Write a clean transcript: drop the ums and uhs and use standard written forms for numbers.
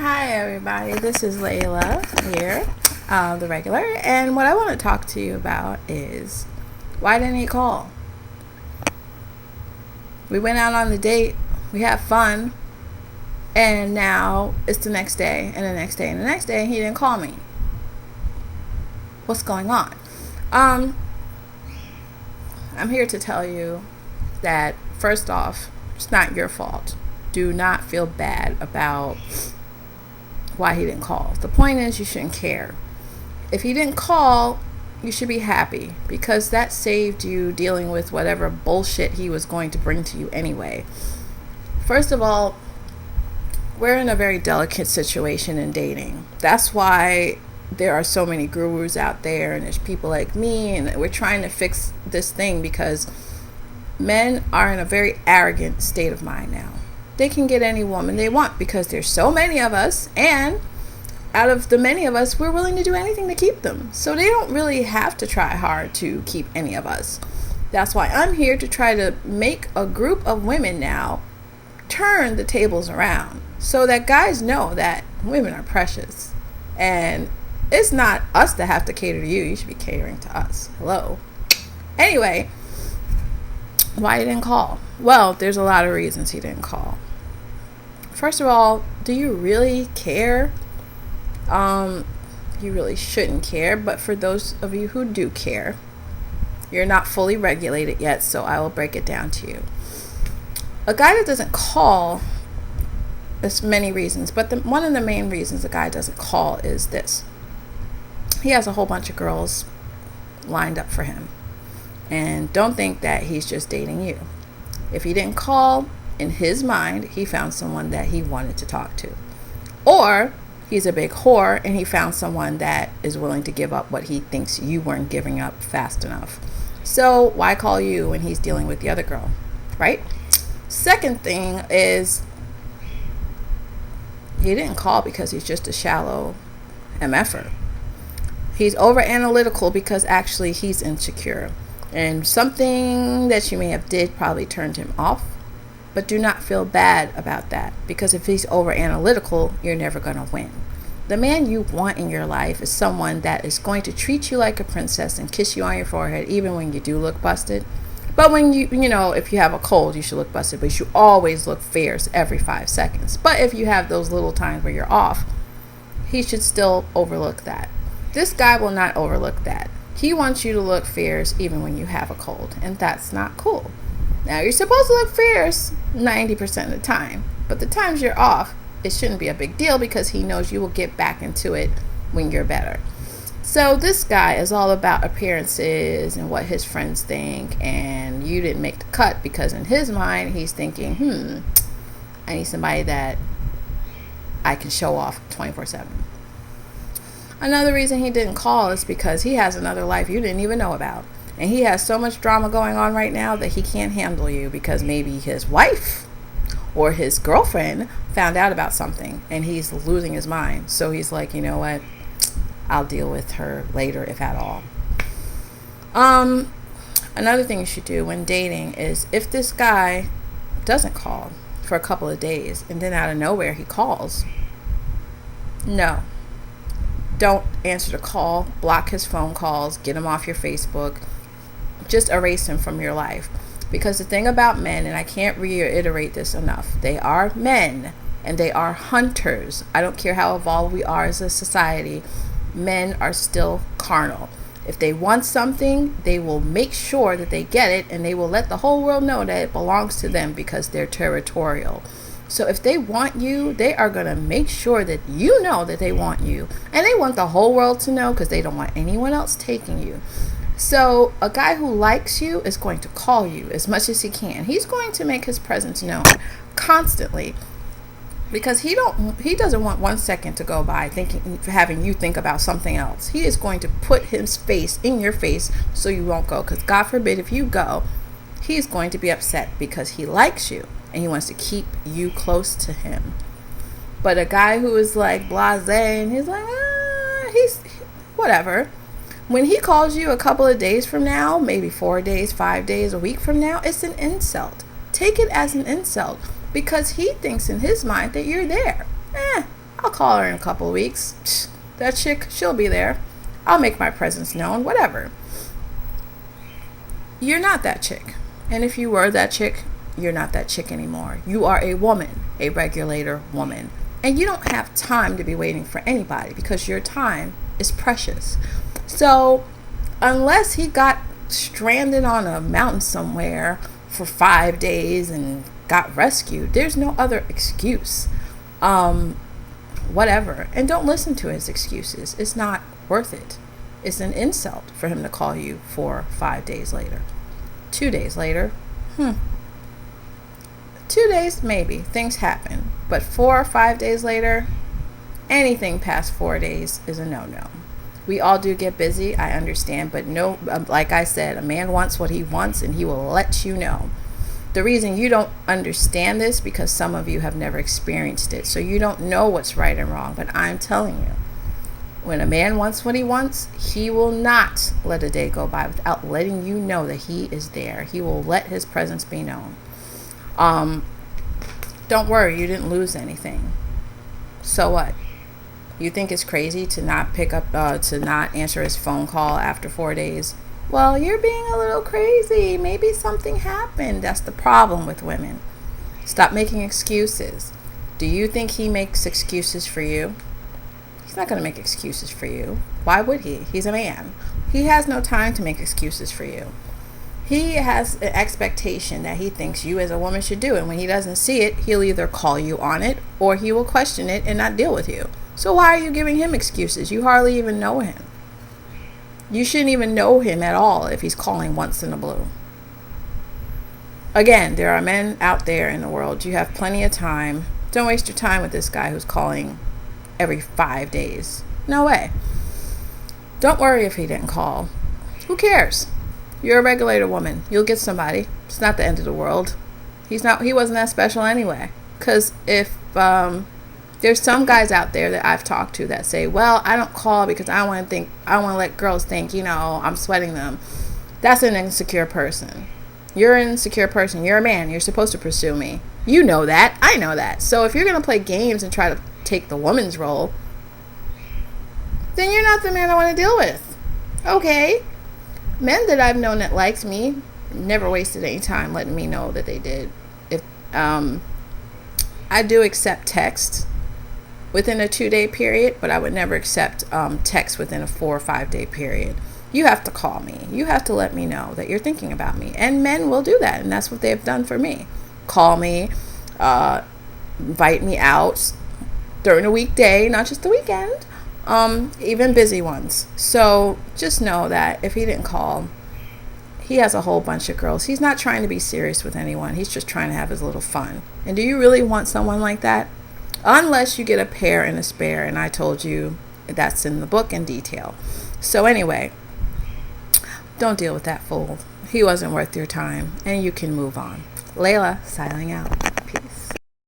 Hi, everybody. This is Layla here, the regular. And what I want to talk to you about is why didn't he call? We went out on the date, we had fun, and now it's the next day, and the next day, and the next day, and he didn't call me. What's going on? I'm here to tell you that, first off, it's not your fault. Do not feel bad about why he didn't call. The point is, you shouldn't care. If he didn't call, you should be happy because that saved you dealing with whatever bullshit he was going to bring to you anyway. First of all, we're in a very delicate situation in dating. That's why there are so many gurus out there and there's people like me, and we're trying to fix this thing because men are in a very arrogant state of mind now. They can get any woman they want because there's so many of us, and out of the many of us, we're willing to do anything to keep them. So they don't really have to try hard to keep any of us. That's why I'm here to try to make a group of women now turn the tables around so that guys know that women are precious. And it's not us that have to cater to you. You should be catering to us. Hello. Anyway, why he didn't call? Well, there's a lot of reasons he didn't call. First of all, do you really care? You really shouldn't care, but for those of you who do care, you're not fully regulated yet, so I will break it down to you. A guy that doesn't call, there's many reasons, but one of the main reasons a guy doesn't call is this. He has a whole bunch of girls lined up for him, and don't think that he's just dating you. If he didn't call, in his mind, he found someone that he wanted to talk to. Or he's a big whore and he found someone that is willing to give up what he thinks you weren't giving up fast enough. So why call you when he's dealing with the other girl, right? Second thing is, he didn't call because he's just a shallow MFer. He's over analytical because actually he's insecure. And something that you may have did probably turned him off. But do not feel bad about that, because if he's over analytical, you're never going to win. The man you want in your life is someone that is going to treat you like a princess and kiss you on your forehead even when you do look busted. But when you if you have a cold, you should look busted, but you should always look fierce every 5 seconds. But if you have those little times where you're off, he should still overlook that. This guy will not overlook that. He wants you to look fierce even when you have a cold, and that's not cool. Now, you're supposed to look fierce 90% of the time, but the times you're off, it shouldn't be a big deal because he knows you will get back into it when you're better. So this guy is all about appearances and what his friends think, and you didn't make the cut because in his mind, he's thinking, I need somebody that I can show off 24/7. Another reason he didn't call is because he has another life you didn't even know about. And he has so much drama going on right now that he can't handle you because maybe his wife or his girlfriend found out about something and he's losing his mind. So he's like, you know what? I'll deal with her later, if at all. Another thing you should do when dating is, if this guy doesn't call for a couple of days and then out of nowhere he calls, no. Don't answer the call. Block his phone calls. Get him off your Facebook. Just erase him from your life. Because the thing about men, and I can't reiterate this enough, they are men and they are hunters. I don't care how evolved we are as a society, men are still carnal. If they want something, they will make sure that they get it, and they will let the whole world know that it belongs to them because they're territorial. So if they want you, they are going to make sure that you know that they want you. And they want the whole world to know because they don't want anyone else taking you. So a guy who likes you is going to call you as much as he can. He's going to make his presence known constantly because he doesn't want 1 second to go by having you think about something else. He is going to put his face in your face so you won't go, because God forbid if you go, he's going to be upset because he likes you and he wants to keep you close to him. But a guy who is like blasé and he's like, he's whatever. When he calls you a couple of days from now, maybe 4 days, 5 days, a week from now, it's an insult. Take it as an insult because he thinks in his mind that you're there. I'll call her in a couple of weeks. Psh, that chick, she'll be there. I'll make my presence known, whatever. You're not that chick. And if you were that chick, you're not that chick anymore. You are a woman, a regulator woman. And you don't have time to be waiting for anybody because your time is precious. So unless he got stranded on a mountain somewhere for 5 days and got rescued, there's no other excuse. Whatever. And don't listen to his excuses. It's not worth it. It's an insult for him to call you 4 or 5 days later. 2 days later, 2 days, maybe. Things happen. But 4 or 5 days later, anything past 4 days is a no-no. We all do get busy, I understand, but no, like I said, a man wants what he wants and he will let you know. The reason you don't understand this because some of you have never experienced it, so you don't know what's right and wrong, but I'm telling you, when a man wants what he wants, he will not let a day go by without letting you know that he is there. He will let his presence be known. Don't worry, you didn't lose anything. So what? You think it's crazy to not pick up, to not answer his phone call after 4 days? Well, you're being a little crazy. Maybe something happened. That's the problem with women. Stop making excuses. Do you think he makes excuses for you? He's not going to make excuses for you. Why would he? He's a man. He has no time to make excuses for you. He has an expectation that he thinks you as a woman should do. And when he doesn't see it, he'll either call you on it or he will question it and not deal with you. So why are you giving him excuses? You hardly even know him. You shouldn't even know him at all if he's calling once in a blue. Again, there are men out there in the world. You have plenty of time. Don't waste your time with this guy who's calling every 5 days. No way. Don't worry if he didn't call. Who cares? You're a regulator woman. You'll get somebody. It's not the end of the world. He wasn't that special anyway. Because if there's some guys out there that I've talked to that say, well, I don't call because I want to let girls think, I'm sweating them. That's an insecure person. You're an insecure person. You're a man. You're supposed to pursue me. You know that. I know that. So if you're going to play games and try to take the woman's role, then you're not the man I want to deal with. Okay. Men that I've known that liked me never wasted any time letting me know that they did. If I do accept text within a 2-day period, but I would never accept text within a 4 or 5 day period. You have to call me. You have to let me know that you're thinking about me. And men will do that, and that's what they've done for me. Call me, invite me out during a weekday, not just the weekend, even busy ones. So just know that if he didn't call, he has a whole bunch of girls. He's not trying to be serious with anyone. He's just trying to have his little fun. And do you really want someone like that? Unless you get a pair and a spare, and I told you that's in the book in detail. So anyway, don't deal with that fool. He wasn't worth your time, and you can move on. Layla, signing out.